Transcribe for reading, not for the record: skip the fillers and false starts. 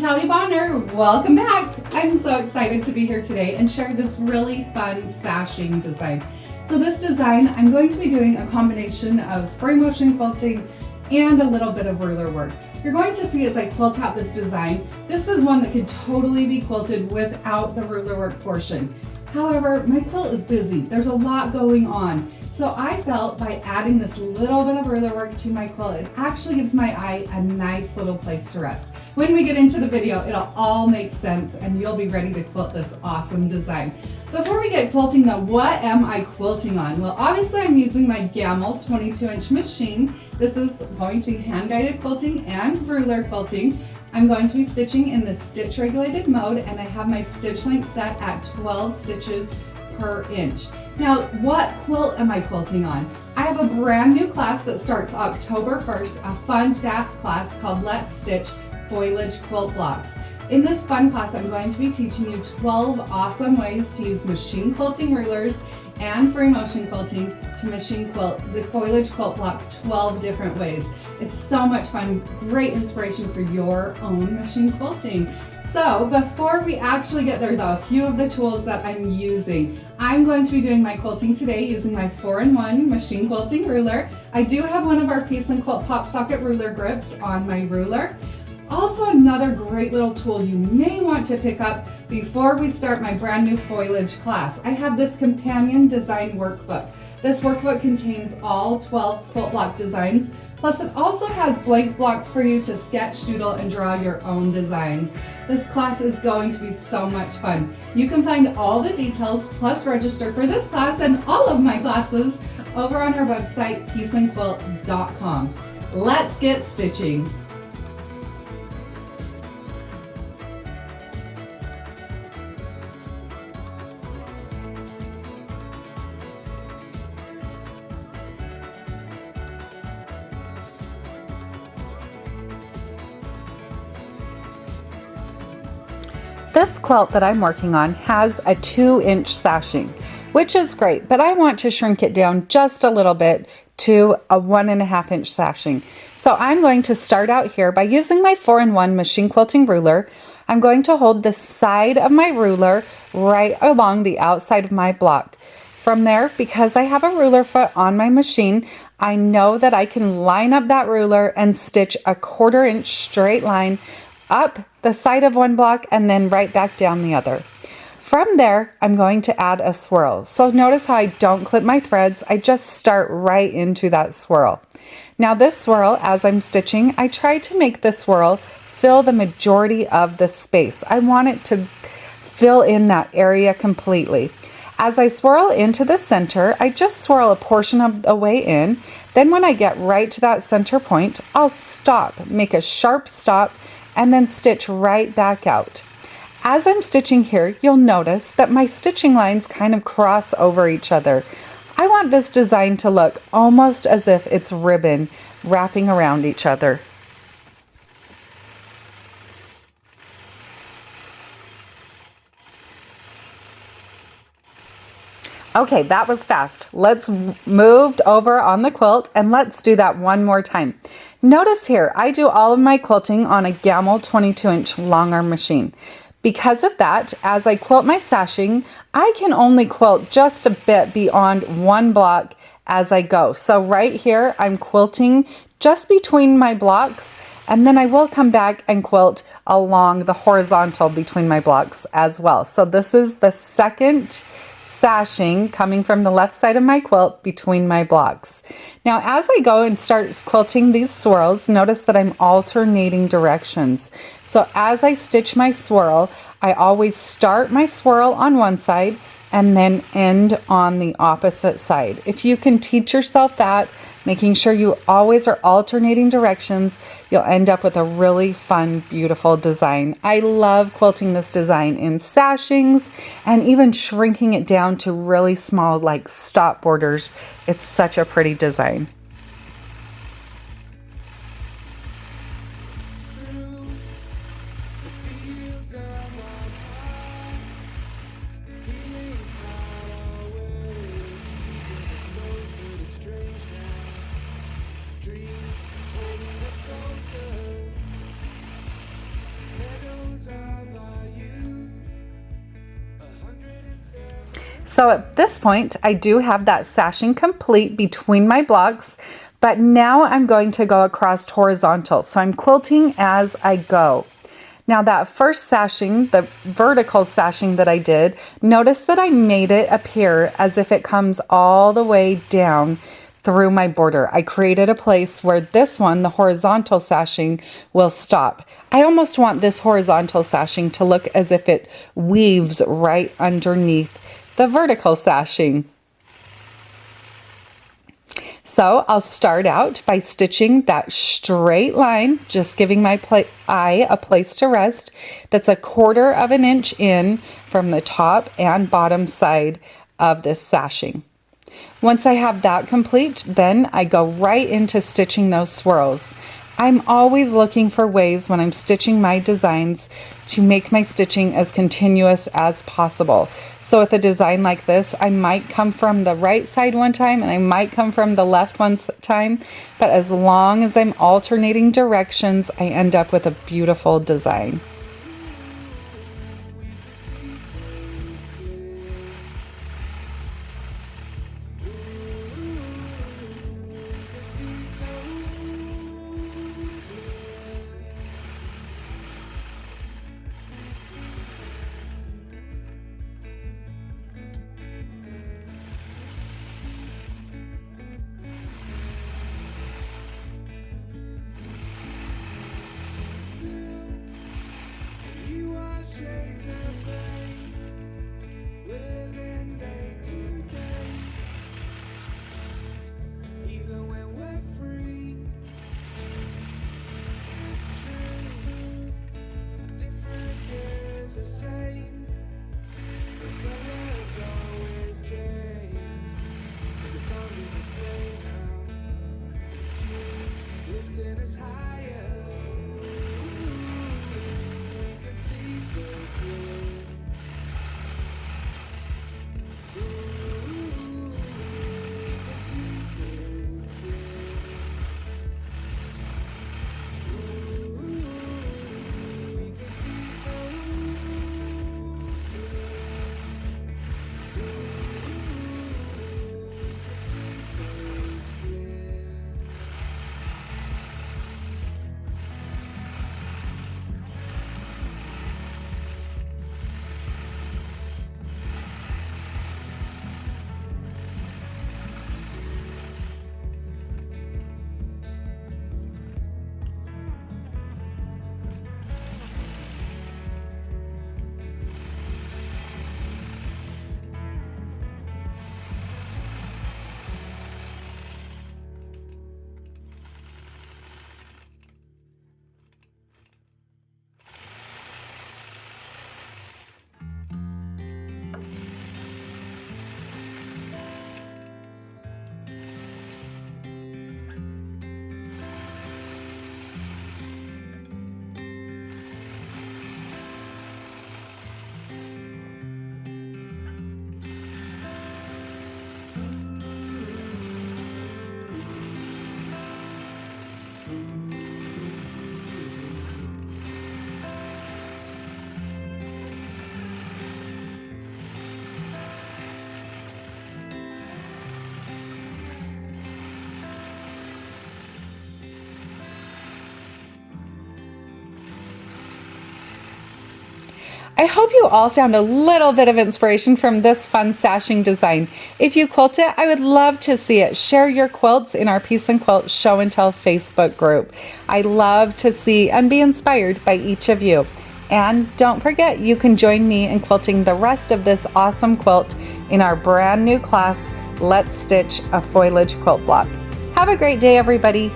Natalia Bonner, welcome back. I'm so excited to be here today and share this really fun sashing design. So this design, I'm going to be doing a combination of free motion quilting and a little bit of ruler work. You're going to see as I quilt out this design, this is one that could totally be quilted without the ruler work portion. However, my quilt is busy. There's a lot going on. So I felt by adding this little bit of ruler work to my quilt, it actually gives my eye a nice little place to rest. When we get into the video, it'll all make sense and you'll be ready to quilt this awesome design. Before we get quilting though, what am I quilting on? Well, obviously I'm using my Gamel 22-inch machine. This is going to be hand-guided quilting and ruler quilting. I'm going to be stitching in the stitch regulated mode and I have my stitch length set at 12 stitches per inch. Now, what quilt am I quilting on? I have a brand new class that starts October 1st, a fun, fast class called Let's Stitch Foliage Quilt Blocks. In this fun class, I'm going to be teaching you 12 awesome ways to use machine quilting rulers and free motion quilting to machine quilt the foliage quilt block 12 different ways. It's so much fun, great inspiration for your own machine quilting. So before we actually get there though, a few of the tools that I'm using. I'm going to be doing my quilting today using my 4-in-1 machine quilting ruler. I do have one of our Piece and Quilt pop socket ruler grips on my ruler. Also another great little tool you may want to pick up before we start my brand new foliage class. I have this companion design workbook. This workbook contains all 12 quilt block designs. Plus it also has blank blocks for you to sketch, doodle, and draw your own designs. This class is going to be so much fun. You can find all the details plus register for this class and all of my classes over on our website, pieceandquilt.com. Let's get stitching. This quilt that I'm working on has a 2-inch sashing, which is great, but I want to shrink it down just a little bit to a 1.5-inch sashing. So I'm going to start out here by using my 4-in-1 machine quilting ruler. I'm going to hold the side of my ruler right along the outside of my block. From there, because I have a ruler foot on my machine, I know that I can line up that ruler and stitch a 1/4-inch straight line up the side of one block and then right back down the other. From there, I'm going to add a swirl. So notice how I don't clip my threads, I just start right into that swirl. Now this swirl, as I'm stitching, I try to make the swirl fill the majority of the space. I want it to fill in that area completely. As I swirl into the center, I just swirl a portion of the way in. Then when I get right to that center point, I'll stop, make a sharp stop, and then stitch right back out. As I'm stitching here, you'll notice that my stitching lines kind of cross over each other. I want this design to look almost as if it's ribbon wrapping around each other. Okay, that was fast. Let's move over on the quilt and let's do that one more time. Notice here, I do all of my quilting on a Gamel 22-inch long arm machine. Because of that, as I quilt my sashing, I can only quilt just a bit beyond one block as I go. So right here, I'm quilting just between my blocks, and then I will come back and quilt along the horizontal between my blocks as well. So this is the second sashing coming from the left side of my quilt between my blocks. Now as I go and start quilting these swirls, notice that I'm alternating directions. So as I stitch my swirl, I always start my swirl on one side and then end on the opposite side. If you can teach yourself that, making sure you always are alternating directions, you'll end up with a really fun, beautiful design. I love quilting this design in sashings and even shrinking it down to really small, like stop borders. It's such a pretty design. So at this point, I do have that sashing complete between my blocks, but now I'm going to go across horizontal. So I'm quilting as I go. Now that first sashing, the vertical sashing that I did, notice that I made it appear as if it comes all the way down through my border. I created a place where this one, the horizontal sashing, will stop. I almost want this horizontal sashing to look as if it weaves right underneath the vertical sashing. So I'll start out by stitching that straight line, just giving my eye a place to rest. That's 1/4 of an inch in from the top and bottom side of this sashing. Once I have that complete, then I go right into stitching those swirls. I'm always looking for ways when I'm stitching my designs to make my stitching as continuous as possible. So with a design like this, I might come from the right side one time and I might come from the left one time, but as long as I'm alternating directions, I end up with a beautiful design. I hope you all found a little bit of inspiration from this fun sashing design. If you quilt it, I would love to see it. Share your quilts in our Piece and Quilt Show and Tell Facebook group. I love to see and be inspired by each of you. And don't forget, you can join me in quilting the rest of this awesome quilt in our brand new class, Let's Stitch a Foliage Quilt Block. Have a great day, everybody.